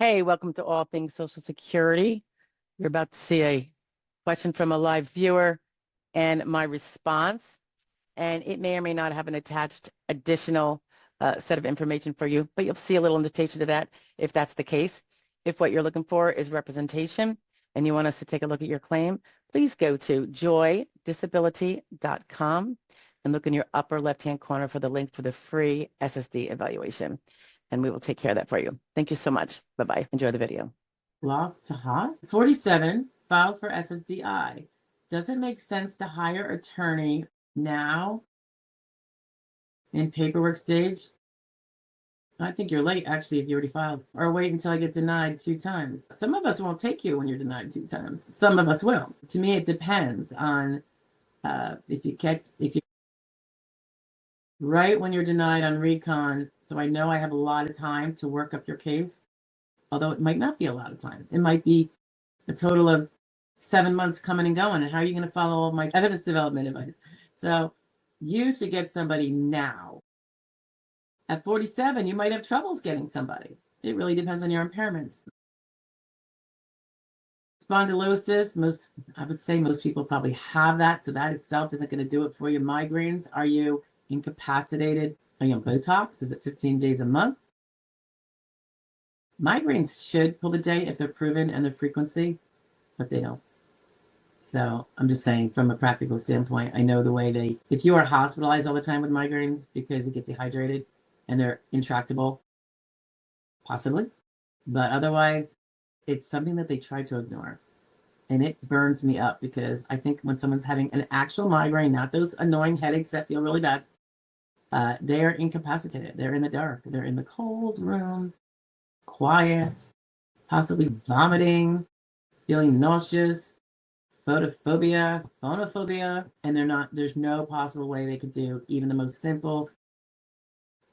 Hey, welcome to All Things Social Security. You're about to see a question from a live viewer and my response, and it may or may not have an attached additional set of information for you, but you'll see a little invitation to that if that's the case. If what you're looking for is representation and you want us to take a look at your claim, please go to joydisability.com and look in your upper left-hand corner for the link for the free SSD evaluation. And we will take care of that for you. Thank you so much. Bye-bye. Enjoy the video. Lost to hot. 47, filed for SSDI. Does it make sense to hire attorney now in paperwork stage? I think you're late, actually, if you already filed. Or wait until I get denied 2 times. Some of us won't take you when you're denied 2 times. Some of us will. To me, it depends on if you right when you're denied on recon. So I know I have a lot of time to work up your case, although it might not be a lot of time. It might be a total of 7 months coming and going. And how are you going to follow all my evidence development advice? So you should get somebody now. At 47, you might have troubles getting somebody. It really depends on your impairments. Spondylosis, I would say most people probably have that, so that itself isn't going to do it for you. Migraines, are you incapacitated? Are you on Botox? Is it 15 days a month? Migraines should pull the date if they're proven and their frequency, but they don't. So I'm just saying, from a practical standpoint, I know the way if you are hospitalized all the time with migraines because you get dehydrated and they're intractable, possibly. But otherwise, it's something that they try to ignore. And it burns me up because I think when someone's having an actual migraine, not those annoying headaches that feel really bad, they are incapacitated. They're in the dark. They're in the cold room, quiet, possibly vomiting, feeling nauseous, phonophobia, and there's no possible way they could do even the most simple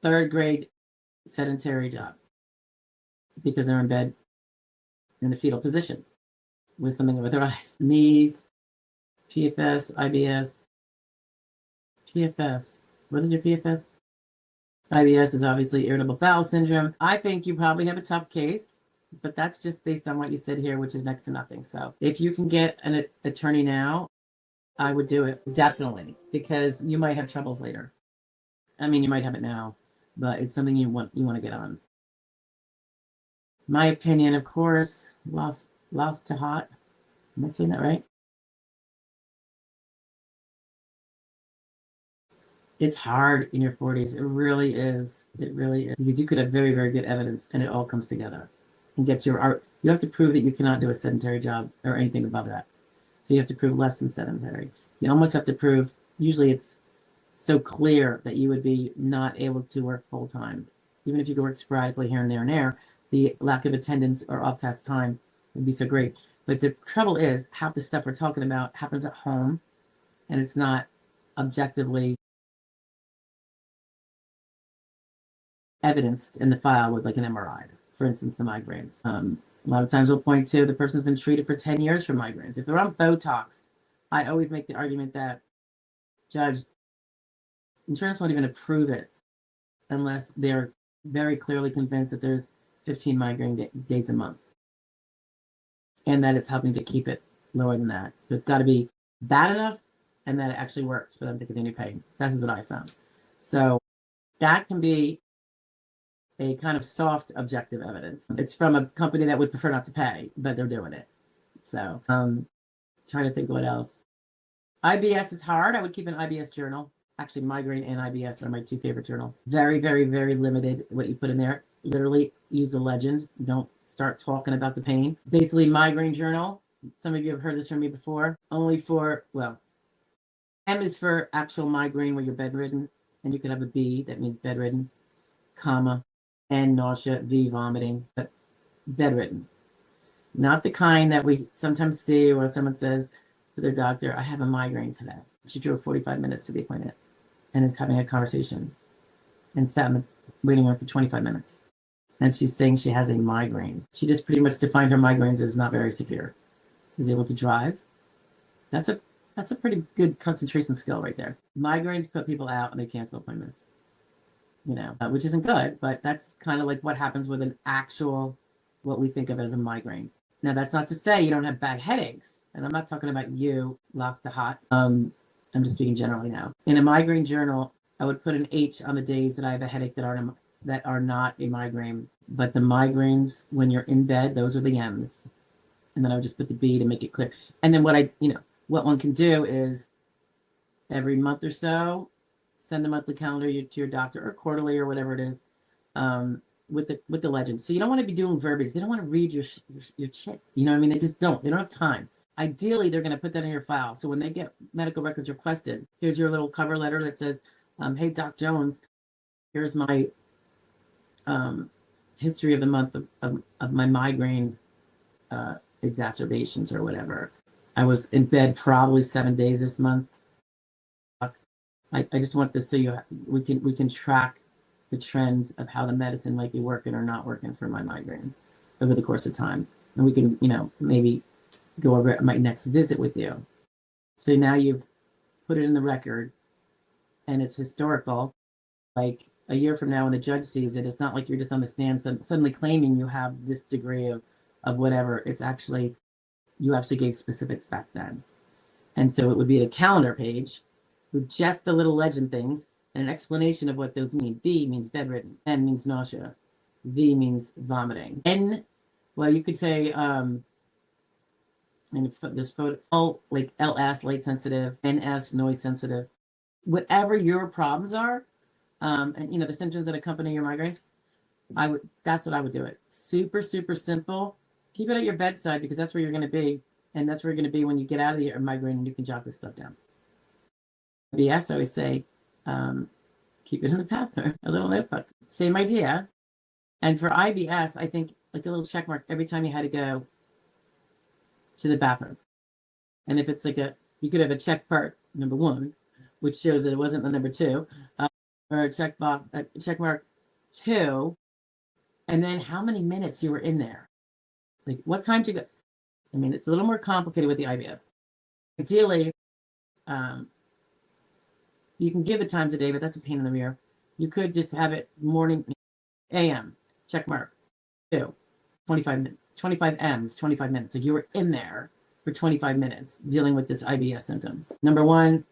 3rd grade sedentary job because they're in bed in the fetal position with something over their eyes. Knees, PFS, IBS, PFS. What is your PFS? IBS is obviously irritable bowel syndrome. I think you probably have a tough case, but that's just based on what you said here, which is next to nothing. So if you can get an attorney now, I would do it, definitely, because you might have troubles later. I mean, you might have it now, but it's something you want to get on. My opinion, of course, lost to hot. Am I saying that right? It's hard in your 40s. It really is. It really is. Because you could have very, very good evidence and it all comes together and get your art. You have to prove that you cannot do a sedentary job or anything above that. So you have to prove less than sedentary. You almost have to prove, usually it's so clear that you would be not able to work full time. Even if you could work sporadically here and there, the lack of attendance or off task time would be so great. But the trouble is, half the stuff we're talking about happens at home and it's not objectively evidenced in the file with like an MRI, for instance, the migraines. A lot of times we'll point to the person's been treated for 10 years for migraines. If they're on Botox, I always make the argument that, Judge, insurance won't even approve it unless they're very clearly convinced that there's 15 migraine days a month and that it's helping to keep it lower than that. So it's got to be bad enough and that it actually works for them to continue paying. That is what I found. So that can be a kind of soft objective evidence. It's from a company that would prefer not to pay, but they're doing it. So trying to think what else. IBS is hard. I would keep an IBS journal. Actually, migraine and IBS are my 2 favorite journals. Very, very, very limited what you put in there. Literally use a legend. Don't start talking about the pain. Basically, migraine journal. Some of you have heard this from me before. Only for, well, M is for actual migraine where you're bedridden, and you could have a B, that means bedridden, comma, and nausea, V, vomiting, but bedridden. Not the kind that we sometimes see where someone says to their doctor, I have a migraine today. She drove 45 minutes to the appointment and is having a conversation and sat in the waiting room for 25 minutes. And she's saying she has a migraine. She just pretty much defined her migraines as not very severe. She's able to drive. That's a pretty good concentration skill right there. Migraines put people out and they cancel appointments. Which isn't good, but that's kind of like what happens with an actual what we think of as a migraine. Now, that's not to say you don't have bad headaches. And I'm not talking about you, lost to hot. I'm just speaking generally now. In a migraine journal, I would put an H on the days that I have a headache that are not a migraine. But the migraines, when you're in bed, those are the M's. And then I would just put the B to make it clear. And then what one can do is every month or so, send a monthly calendar to your doctor, or quarterly, or whatever it is, with the legend. So you don't want to be doing verbiage. They don't want to read your shit. You know what I mean? They just don't. They don't have time. Ideally, they're going to put that in your file. So when they get medical records requested, here's your little cover letter that says, hey, Doc Jones, here's my history of the month of my migraine exacerbations or whatever. I was in bed probably 7 days this month. I just want this so we can track the trends of how the medicine might be working or not working for my migraine over the course of time. And we can, maybe go over my next visit with you. So now you've put it in the record and it's historical. Like a year from now when the judge sees it, it's not like you're just on the stand suddenly claiming you have this degree of whatever. It's actually, you actually gave specifics back then. And so it would be a calendar page with just the little legend things and an explanation of what those mean. B means bedridden. N means nausea. V means vomiting. N, well, you could say, and this photo, L, like LS, light sensitive, NS, noise sensitive. Whatever your problems are, and the symptoms that accompany your migraines, that's what I would do it. Super, super simple. Keep it at your bedside because that's where you're going to be. And that's where you're going to be when you get out of your migraine and you can jot this stuff down. IBS, I always say, keep it in the bathroom, a little notebook. Same idea. And for IBS, I think like a little check mark every time you had to go to the bathroom. And if it's you could have a check part number 1, which shows that it wasn't the number 2, or a check mark 2, and then how many minutes you were in there. Like what time to go? I mean, it's a little more complicated with the IBS. Ideally, you can give the times a day, but that's a pain in the rear. You could just have it morning, AM, check mark 2, 25 minutes, 25 M's, 25 minutes. So you were in there for 25 minutes dealing with this IBS symptom. Number 1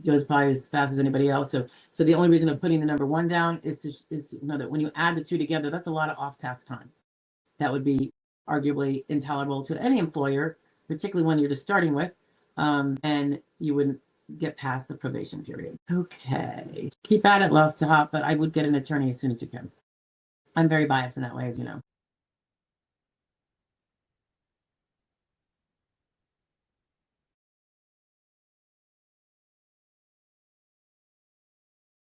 goes probably as fast as anybody else. So the only reason of putting the number 1 down is to know that when you add the 2 together, that's a lot of off-task time. That would be arguably intolerable to any employer, particularly when you're just starting with, and you wouldn't get past the probation period. Okay. Keep at it, lost to hot, but I would get an attorney as soon as you can. I'm very biased in that way, as you know.